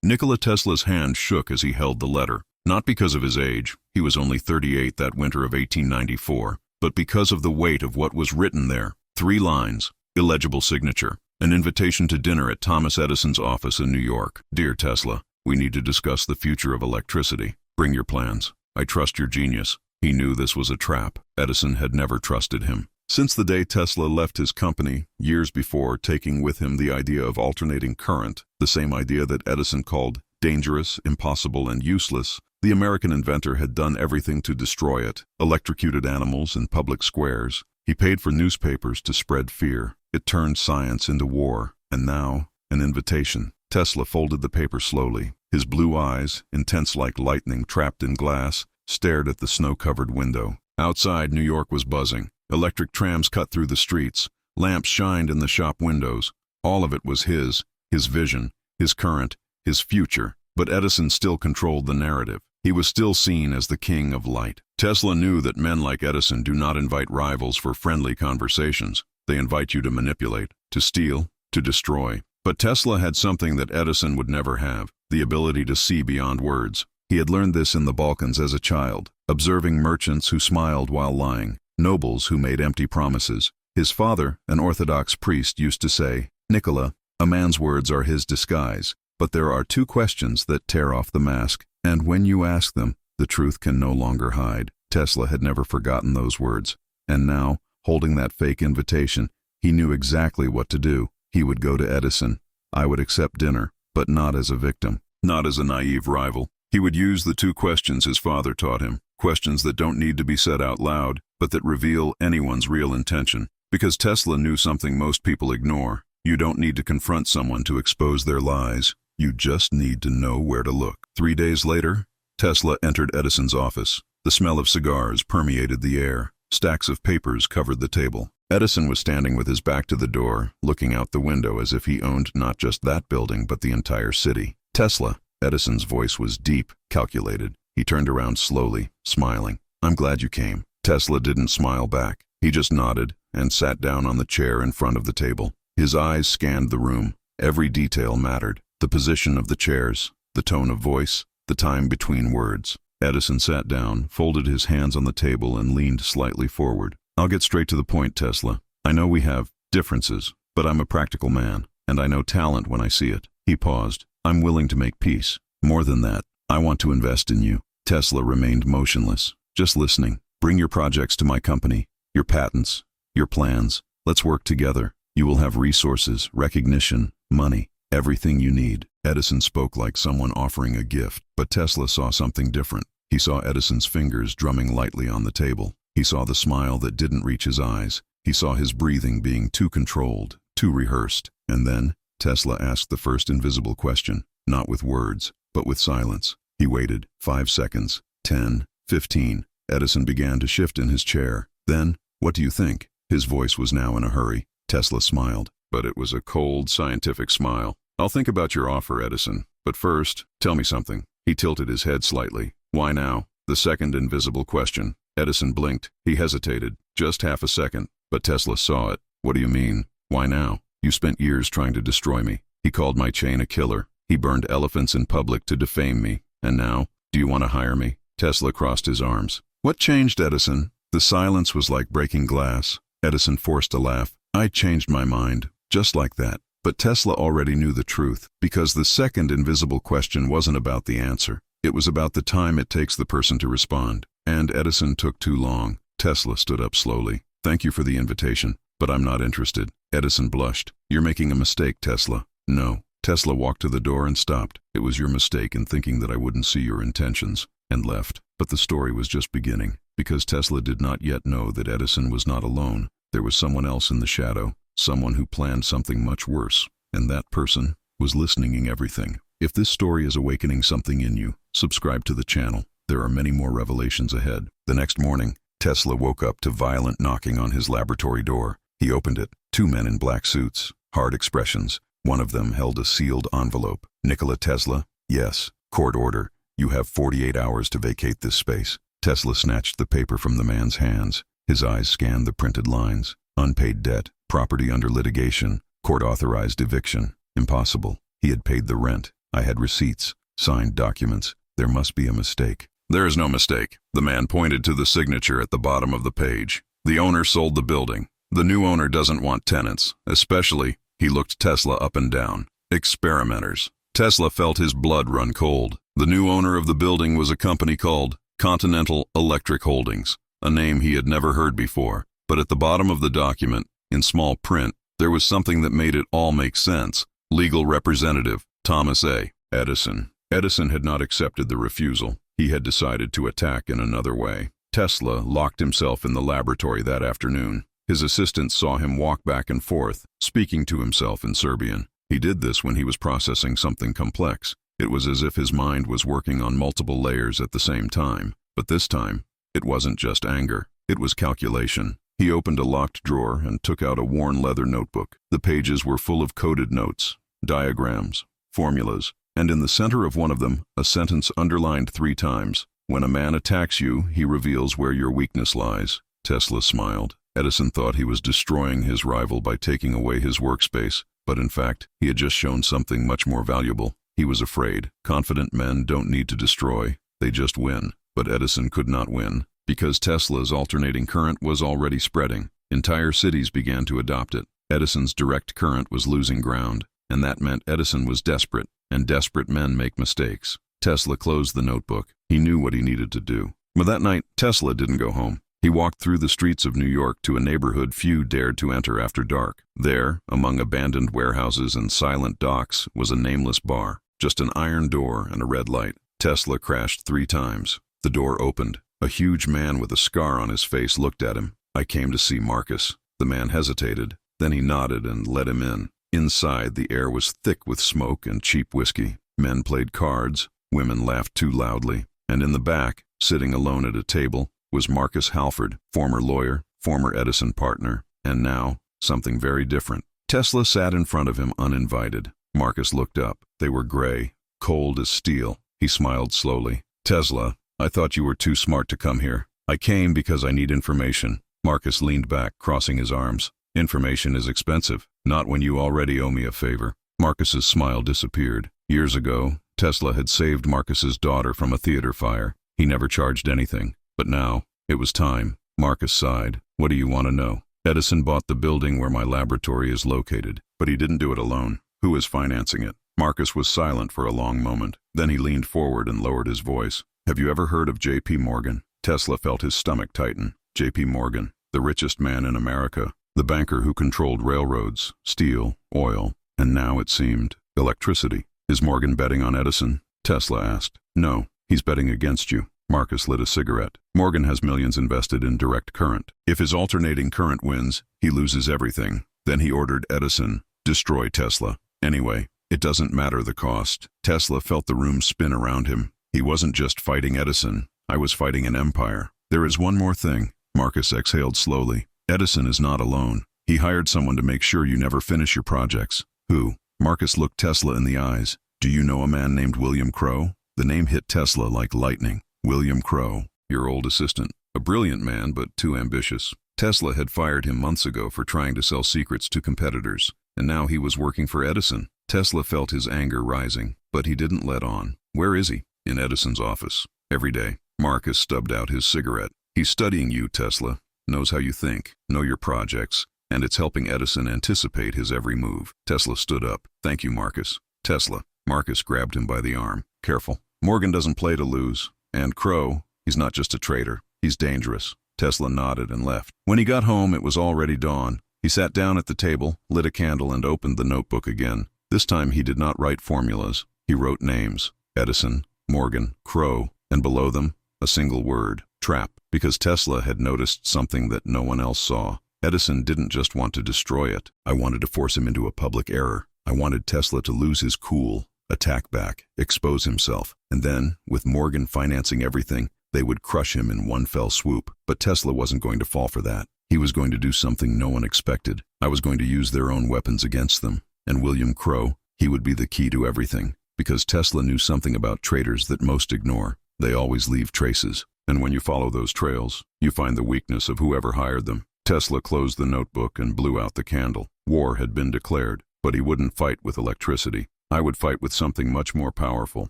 Nikola Tesla's hand shook as he held the letter, not because of his age, he was only 38 that winter of 1894, but because of the weight of what was written there. 3 lines, illegible signature, an invitation to dinner at Thomas Edison's office in New York. Dear Tesla, we need to discuss the future of electricity. Bring your plans. I trust your genius. He knew this was a trap. Edison had never trusted him. Since the day Tesla left his company, years before, taking with him the idea of alternating current, the same idea that Edison called dangerous, impossible, and useless, the American inventor had done everything to destroy it, electrocuted animals in public squares. He paid for newspapers to spread fear. It turned science into war. And now, an invitation. Tesla folded the paper slowly. His blue eyes, intense like lightning trapped in glass, stared at the snow-covered window. Outside, New York was buzzing. Electric trams cut through the streets. Lamps shined in the shop windows. All of it was his vision, his current, his future. But Edison still controlled the narrative. He was still seen as the king of light. Tesla knew that men like Edison do not invite rivals for friendly conversations. They invite you to manipulate, to steal, to destroy. But Tesla had something that Edison would never have, the ability to see beyond words. He had learned this in the Balkans as a child, observing merchants who smiled while lying, nobles who made empty promises. His father, an Orthodox priest, used to say, "Nikola, a man's words are his disguise, but there are 2 questions that tear off the mask, and when you ask them, the truth can no longer hide." Tesla had never forgotten those words, and now, holding that fake invitation, he knew exactly what to do. He would go to Edison. I would accept dinner, but not as a victim, not as a naive rival. He would use the 2 questions his father taught him, questions that don't need to be said out loud, but that reveal anyone's real intention. Because Tesla knew something most people ignore. You don't need to confront someone to expose their lies. You just need to know where to look. 3 days later, Tesla entered Edison's office. The smell of cigars permeated the air. Stacks of papers covered the table. Edison was standing with his back to the door, looking out the window as if he owned not just that building but the entire city. Tesla. Edison's voice was deep, calculated. He turned around slowly, smiling. "I'm glad you came." Tesla didn't smile back. He just nodded and sat down on the chair in front of the table. His eyes scanned the room. Every detail mattered. The position of the chairs, the tone of voice, the time between words. Edison sat down, folded his hands on the table, and leaned slightly forward. "I'll get straight to the point, Tesla. I know we have differences, but I'm a practical man, and I know talent when I see it." He paused. "I'm willing to make peace. More than that, I want to invest in you." Tesla remained motionless, just listening. "Bring your projects to my company, your patents, your plans. Let's work together. You will have resources, recognition, money, everything you need." Edison spoke like someone offering a gift, but Tesla saw something different. He saw Edison's fingers drumming lightly on the table. He saw the smile that didn't reach his eyes. He saw his breathing being too controlled, too rehearsed. And then, Tesla asked the first invisible question, not with words, but with silence. He waited. 5 seconds. 10. 15. Edison began to shift in his chair. Then, "What do you think?" His voice was now in a hurry. Tesla smiled, but it was a cold, scientific smile. "I'll think about your offer, Edison. But first, tell me something." He tilted his head slightly. "Why now?" The second invisible question. Edison blinked. He hesitated. Just half a second. But Tesla saw it. "What do you mean? Why now? You spent years trying to destroy me. He called my chain a killer. He burned elephants in public to defame me. And now, do you want to hire me?" Tesla crossed his arms. "What changed, Edison?" The silence was like breaking glass. Edison forced a laugh. "I changed my mind. Just like that." But Tesla already knew the truth, because the second invisible question wasn't about the answer. It was about the time it takes the person to respond. And Edison took too long. Tesla stood up slowly. "Thank you for the invitation, but I'm not interested." Edison blushed. "You're making a mistake, Tesla." "No." Tesla walked to the door and stopped. "It was your mistake in thinking that I wouldn't see your intentions," and left. But the story was just beginning, because Tesla did not yet know that Edison was not alone. There was someone else in the shadow, someone who planned something much worse, and that person was listening in everything. If this story is awakening something in you, subscribe to the channel. There are many more revelations ahead. The next morning, Tesla woke up to violent knocking on his laboratory door. He opened it. 2 men in black suits, hard expressions. One of them held a sealed envelope. "Nikola Tesla?" "Yes." "Court order. You have 48 hours to vacate this space." Tesla snatched the paper from the man's hands. His eyes scanned the printed lines. Unpaid debt, property under litigation, court-authorized eviction. Impossible. He had paid the rent. I had receipts, signed documents. There must be a mistake. There is no mistake. The man pointed to the signature at the bottom of the page. The owner sold the building. The new owner doesn't want tenants, especially, he looked Tesla up and down, experimenters. Tesla felt his blood run cold. The new owner of the building was a company called Continental Electric Holdings, a name he had never heard before. But at the bottom of the document, in small print, there was something that made it all make sense. Legal representative, Thomas A. Edison. Edison had not accepted the refusal. He had decided to attack in another way. Tesla locked himself in the laboratory that afternoon. His assistants saw him walk back and forth, speaking to himself in Serbian. He did this when he was processing something complex. It was as if his mind was working on multiple layers at the same time. But this time, it wasn't just anger. It was calculation. He opened a locked drawer and took out a worn leather notebook. The pages were full of coded notes, diagrams, formulas, and in the center of one of them, a sentence underlined 3 times. When a man attacks you, he reveals where your weakness lies. Tesla smiled. Edison thought he was destroying his rival by taking away his workspace, but in fact, he had just shown something much more valuable. He was afraid. Confident men don't need to destroy, they just win. But Edison could not win, because Tesla's alternating current was already spreading. Entire cities began to adopt it. Edison's direct current was losing ground, and that meant Edison was desperate, and desperate men make mistakes. Tesla closed the notebook. He knew what he needed to do. But that night, Tesla didn't go home. He walked through the streets of New York to a neighborhood few dared to enter after dark. There, among abandoned warehouses and silent docks, was a nameless bar. Just an iron door and a red light. Tesla crashed 3 times. The door opened. A huge man with a scar on his face looked at him. "I came to see Marcus." The man hesitated. Then he nodded and let him in. Inside, the air was thick with smoke and cheap whiskey. Men played cards. Women laughed too loudly. And in the back, sitting alone at a table, was Marcus Halford, former lawyer, former Edison partner, and now, something very different. Tesla sat in front of him uninvited. Marcus looked up. They were gray, cold as steel. He smiled slowly. "Tesla, I thought you were too smart to come here. I came because I need information." Marcus leaned back, crossing his arms. "Information is expensive, not when you already owe me a favor." Marcus's smile disappeared. Years ago, Tesla had saved Marcus's daughter from a theater fire. He never charged anything. But now, it was time. Marcus sighed. "What do you want to know?" "Edison bought the building where my laboratory is located, but he didn't do it alone. Who is financing it?" Marcus was silent for a long moment. Then he leaned forward and lowered his voice. "Have you ever heard of J.P. Morgan?" Tesla felt his stomach tighten. J.P. Morgan, the richest man in America, the banker who controlled railroads, steel, oil, and now, it seemed, electricity. "Is Morgan betting on Edison?" Tesla asked. "No, he's betting against you." Marcus lit a cigarette. "Morgan has millions invested in direct current. If his alternating current wins, he loses everything." Then he ordered Edison, "Destroy Tesla. Anyway, it doesn't matter the cost." Tesla felt the room spin around him. He wasn't just fighting Edison. I was fighting an empire. "There is one more thing." Marcus exhaled slowly. "Edison is not alone. He hired someone to make sure you never finish your projects." "Who?" Marcus looked Tesla in the eyes. "Do you know a man named William Crowe?" The name hit Tesla like lightning. "William Crowe, your old assistant. A brilliant man, but too ambitious." Tesla had fired him months ago for trying to sell secrets to competitors, and now he was working for Edison. Tesla felt his anger rising, but he didn't let on. "Where is he?" "In Edison's office. Every day." Marcus stubbed out his cigarette. "He's studying you, Tesla. Knows how you think, know your projects, and it's helping Edison anticipate his every move." Tesla stood up. "Thank you, Marcus." "Tesla." Marcus grabbed him by the arm. "Careful. Morgan doesn't play to lose. And Crowe, he's not just a traitor. He's dangerous." Tesla nodded and left. When he got home, it was already dawn. He sat down at the table, lit a candle, and opened the notebook again. This time he did not write formulas. He wrote names. Edison, Morgan, Crowe, and below them, a single word, trap, because Tesla had noticed something that no one else saw. Edison didn't just want to destroy it. I wanted to force him into a public error. I wanted Tesla to lose his cool, attack back, expose himself, and then, with Morgan financing everything, they would crush him in one fell swoop. But Tesla wasn't going to fall for that. He was going to do something no one expected. I was going to use their own weapons against them. And William Crowe, he would be the key to everything. Because Tesla knew something about traitors that most ignore. They always leave traces. And when you follow those trails, you find the weakness of whoever hired them. Tesla closed the notebook and blew out the candle. War had been declared, but he wouldn't fight with electricity. I would fight with something much more powerful,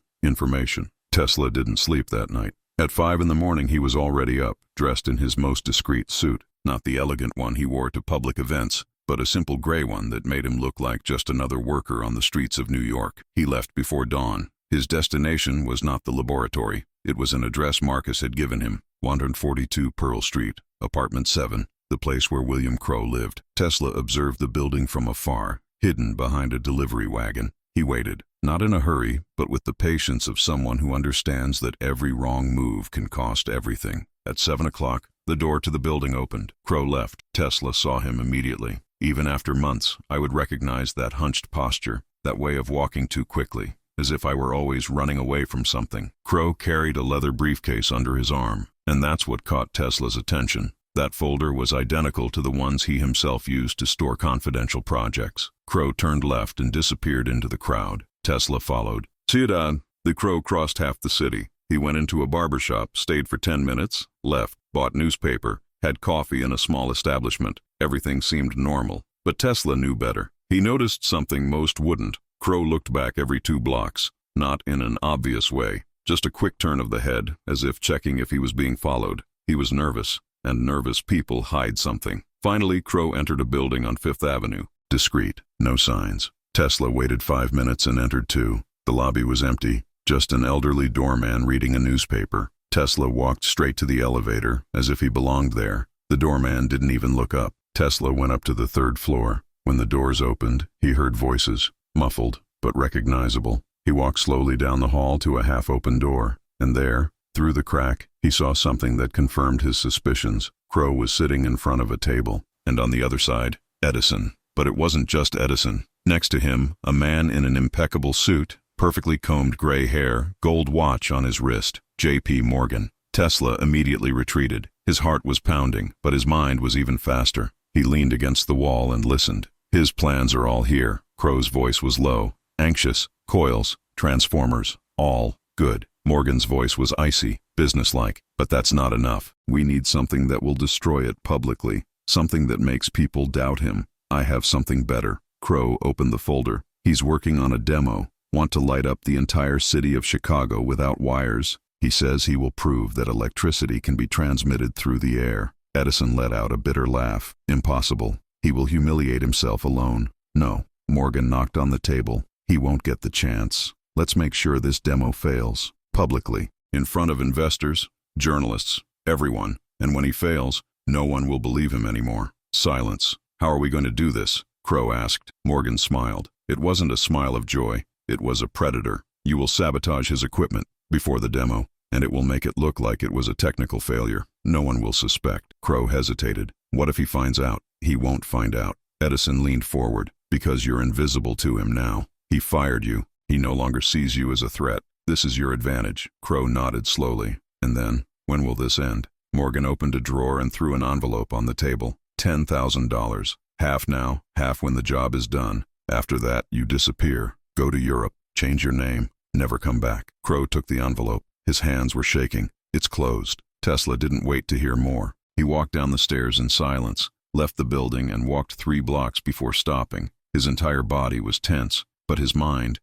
information. Tesla didn't sleep that night. At 5 in the morning he was already up, dressed in his most discreet suit, not the elegant one he wore to public events, but a simple gray one that made him look like just another worker on the streets of New York. He left before dawn. His destination was not the laboratory. It was an address Marcus had given him, 142 Pearl Street, apartment 7, the place where William Crow lived. Tesla observed the building from afar, hidden behind a delivery wagon. He waited, not in a hurry, but with the patience of someone who understands that every wrong move can cost everything. At 7 o'clock, the door to the building opened. Crow left. Tesla saw him immediately. Even after months, I would recognize that hunched posture, that way of walking too quickly, as if I were always running away from something. Crow carried a leather briefcase under his arm, and that's what caught Tesla's attention. That folder was identical to the ones he himself used to store confidential projects. Crow turned left and disappeared into the crowd. Tesla followed. "See you, Dad." The Crow crossed half the city. He went into a barber shop, stayed for 10 minutes, left, bought newspaper, had coffee in a small establishment. Everything seemed normal, but Tesla knew better. He noticed something most wouldn't. Crow looked back every 2 blocks, not in an obvious way, just a quick turn of the head, as if checking if he was being followed. He was nervous, and nervous people hide something. Finally, Crow entered a building on 5th Avenue. Discreet, no signs. Tesla waited 5 minutes and entered too. The lobby was empty, just an elderly doorman reading a newspaper. Tesla walked straight to the elevator, as if he belonged there. The doorman didn't even look up. Tesla went up to the 3rd floor. When the doors opened, he heard voices, muffled, but recognizable. He walked slowly down the hall to a half-open door, and there, through the crack, he saw something that confirmed his suspicions. Crow was sitting in front of a table, and on the other side, Edison. But it wasn't just Edison. Next to him, a man in an impeccable suit, perfectly combed gray hair, gold watch on his wrist, J.P. Morgan. Tesla immediately retreated. His heart was pounding, but his mind was even faster. He leaned against the wall and listened. "His plans are all here." Crow's voice was low, anxious. "Coils, transformers, all good." Morgan's voice was icy, businesslike. "But that's not enough. We need something that will destroy it publicly, something that makes people doubt him. I have something better." Crow opened the folder. "He's working on a demo. Want to light up the entire city of Chicago without wires. He says he will prove that electricity can be transmitted through the air." Edison let out a bitter laugh. "Impossible. He will humiliate himself alone." "No." Morgan knocked on the table. "He won't get the chance. Let's make sure this demo fails. Publicly. In front of investors, journalists, everyone. And when he fails, no one will believe him anymore." Silence. "How are we going to do this?" Crow asked. Morgan smiled. It wasn't a smile of joy. It was a predator. "You will sabotage his equipment before the demo, and it will make it look like it was a technical failure. No one will suspect." Crow hesitated. "What if he finds out?" "He won't find out." Edison leaned forward. "Because you're invisible to him now. He fired you. He no longer sees you as a threat. This is your advantage." Crow nodded slowly. "And then, when will this end?" Morgan opened a drawer and threw an envelope on the table. $10,000. Half now, half when the job is done. After that, you disappear. Go to Europe. Change your name. Never come back." Crow took the envelope. His hands were shaking. "It's closed." Tesla didn't wait to hear more. He walked down the stairs in silence, left the building and walked 3 blocks before stopping. His entire body was tense, but his mind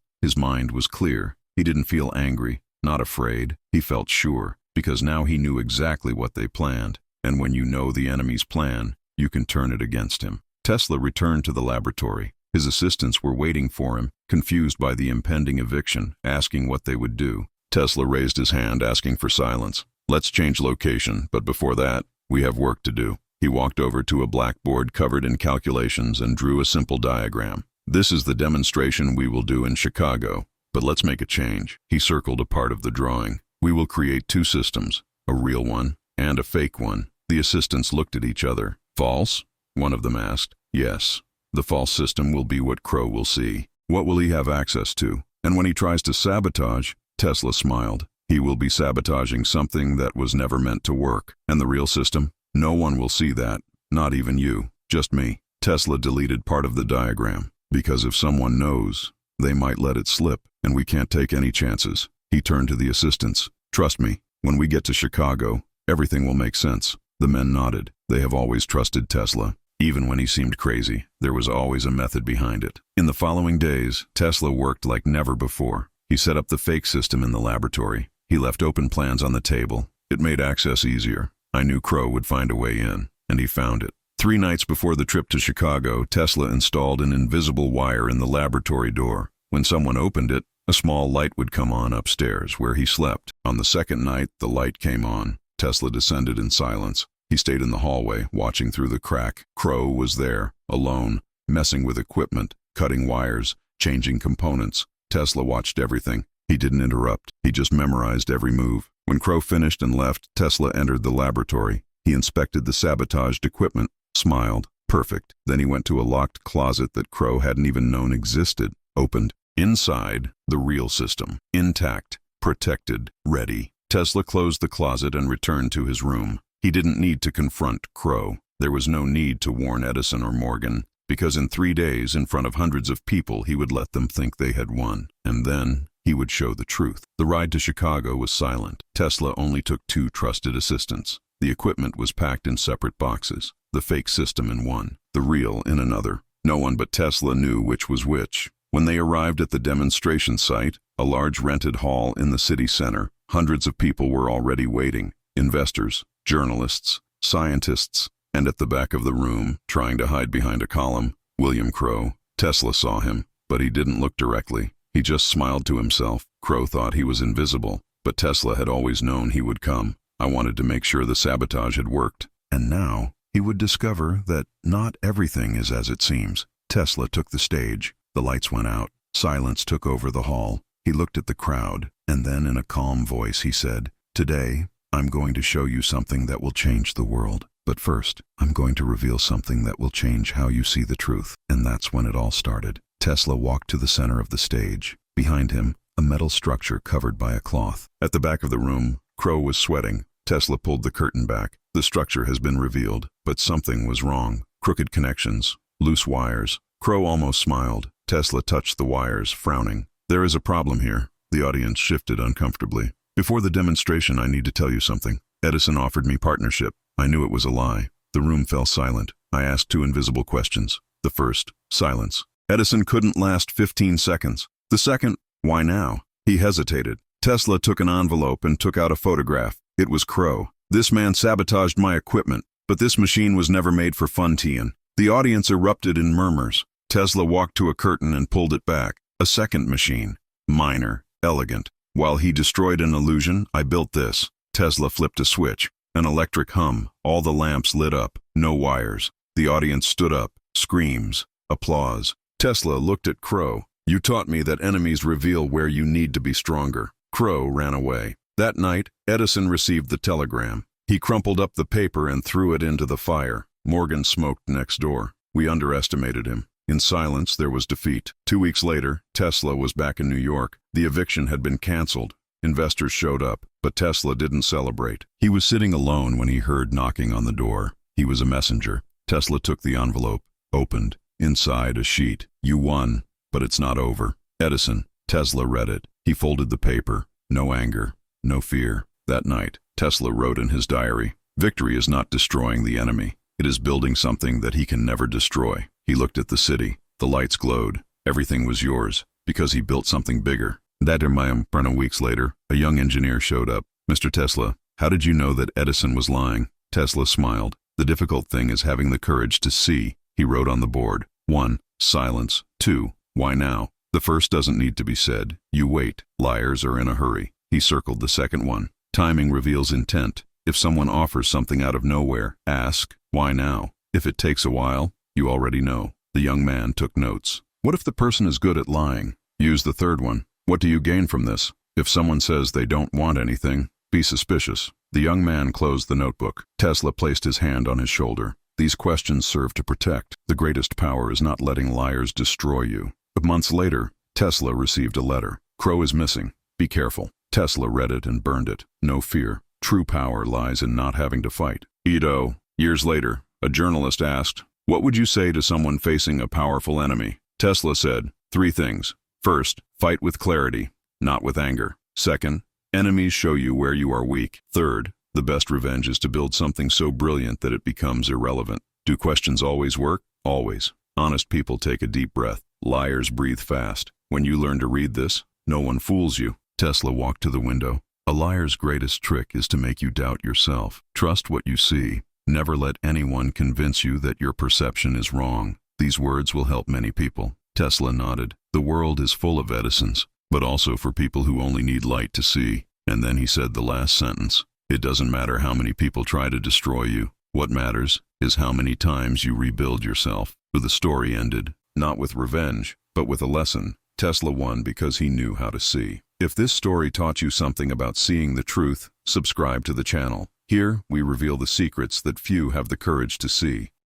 was clear. He didn't feel angry, not afraid. He felt sure, because now he knew exactly what they planned. And when you know the enemy's plan, you can turn it against him. Tesla returned to the laboratory. His assistants were waiting for him, confused by the impending eviction, asking what they would do. Tesla raised his hand, asking for silence. "Let's change location, but before that, we have work to do." He walked over to a blackboard covered in calculations and drew a simple diagram. "This is the demonstration we will do in Chicago, but let's make a change." He circled a part of the drawing. "We will create 2 systems, a real one and a fake one." The assistants looked at each other. "False?" one of them asked. "Yes. The false system will be what Crow will see. What will he have access to? And when he tries to sabotage," Tesla smiled, "he will be sabotaging something that was never meant to work. And the real system? No one will see that. Not even you. Just me." Tesla deleted part of the diagram. "Because if someone knows, they might let it slip, and we can't take any chances." He turned to the assistants. "Trust me, when we get to Chicago, everything will make sense." The men nodded. They have always trusted Tesla. Even when he seemed crazy, there was always a method behind it. In the following days, Tesla worked like never before. He set up the fake system in the laboratory. He left open plans on the table. It made access easier. I knew Crow would find a way in, and he found it. 3 nights before the trip to Chicago, Tesla installed an invisible wire in the laboratory door. When someone opened it, a small light would come on upstairs, where he slept. On the second night, the light came on. Tesla descended in silence. He stayed in the hallway, watching through the crack. Crow was there, alone, messing with equipment, cutting wires, changing components. Tesla watched everything. He didn't interrupt. He just memorized every move. When Crow finished and left, Tesla entered the laboratory. He inspected the sabotaged equipment, smiled. Perfect. Then he went to a locked closet that Crow hadn't even known existed. Opened. Inside, the real system. Intact, protected, ready. Tesla closed the closet and returned to his room. He didn't need to confront Crow. There was no need to warn Edison or Morgan, because in 3 days, in front of hundreds of people, he would let them think they had won. And then he would show the truth. The ride to Chicago was silent. Tesla only took 2 trusted assistants. The equipment was packed in separate boxes. The fake system in one, the real in another. No one but Tesla knew which was which. When they arrived at the demonstration site, a large rented hall in the city center, hundreds of people were already waiting. Investors, journalists, scientists, and at the back of the room, trying to hide behind a column, William Crow. Tesla saw him, but he didn't look directly. He just smiled to himself. Crow thought he was invisible, but Tesla had always known he would come. I wanted to make sure the sabotage had worked. And now, he would discover that not everything is as it seems. Tesla took the stage. The lights went out. Silence took over the hall. He looked at the crowd, and then in a calm voice he said, "Today, I'm going to show you something that will change the world. But first, I'm going to reveal something that will change how you see the truth." And that's when it all started. Tesla walked to the center of the stage. Behind him, a metal structure covered by a cloth. At the back of the room, Crow was sweating. Tesla pulled the curtain back. The structure has been revealed, but something was wrong. Crooked connections, loose wires. Crow almost smiled. Tesla touched the wires, frowning. "There is a problem here." The audience shifted uncomfortably. "Before the demonstration, I need to tell you something. Edison offered me partnership. I knew it was a lie." The room fell silent. I asked 2 invisible questions. The first, silence. Edison couldn't last 15 seconds. The second, why now? He hesitated. Tesla took an envelope and took out a photograph. It was Crow. "This man sabotaged my equipment, but this machine was never made for fun-teeing." The audience erupted in murmurs. Tesla walked to a curtain and pulled it back. A second machine. Minor, elegant. "While he destroyed an illusion, I built this." Tesla flipped a switch. An electric hum. All the lamps lit up. No wires. The audience stood up. Screams. Applause. Tesla looked at Crow. "You taught me that enemies reveal where you need to be stronger." Crow ran away. That night, Edison received the telegram. He crumpled up the paper and threw it into the fire. Morgan smoked next door. We underestimated him. In silence, there was defeat. 2 weeks later, Tesla was back in New York. The eviction had been canceled. Investors showed up, but Tesla didn't celebrate. He was sitting alone when he heard knocking on the door. He was a messenger. Tesla took the envelope, opened. Inside, a sheet. "You won, but it's not over." Edison. Tesla read it. He folded the paper. No anger, no fear. That night, Tesla wrote in his diary, "Victory is not destroying the enemy. It is building something that he can never destroy." He looked at the city. The lights glowed. Everything was yours, because he built something bigger. Weeks later, a young engineer showed up. "Mr. Tesla, how did you know that Edison was lying?" Tesla smiled. "The difficult thing is having the courage to see." He wrote on the board. 1. Silence. 2. Why now? The first doesn't need to be said. You wait. Liars are in a hurry. He circled the second one. Timing reveals intent. If someone offers something out of nowhere, ask, "Why now?" If it takes a while, you already know. The young man took notes. What if the person is good at lying? Use the third one. What do you gain from this? If someone says they don't want anything, be suspicious. The young man closed the notebook. Tesla placed his hand on his shoulder. These questions serve to protect. The greatest power is not letting liars destroy you. Months later, Tesla received a letter. "Crow is missing. Be careful." Tesla read it and burned it. No fear. True power lies in not having to fight. Edo. Years later, a journalist asked, "What would you say to someone facing a powerful enemy?" Tesla said, 3 things. First, fight with clarity, not with anger. Second, enemies show you where you are weak. Third, the best revenge is to build something so brilliant that it becomes irrelevant. Do questions always work? Always. Honest people take a deep breath. Liars breathe fast. When you learn to read this, no one fools you. Tesla walked to the window. A liar's greatest trick is to make you doubt yourself. Trust what you see. Never let anyone convince you that your perception is wrong. These words will help many people. Tesla nodded. The world is full of Edisons, but also for people who only need light to see. And then he said the last sentence. It doesn't matter how many people try to destroy you. What matters is how many times you rebuild yourself. The story ended, not with revenge, but with a lesson. Tesla won because he knew how to see. If this story taught you something about seeing the truth, subscribe to the channel. Here, we reveal the secrets that few have the courage to see.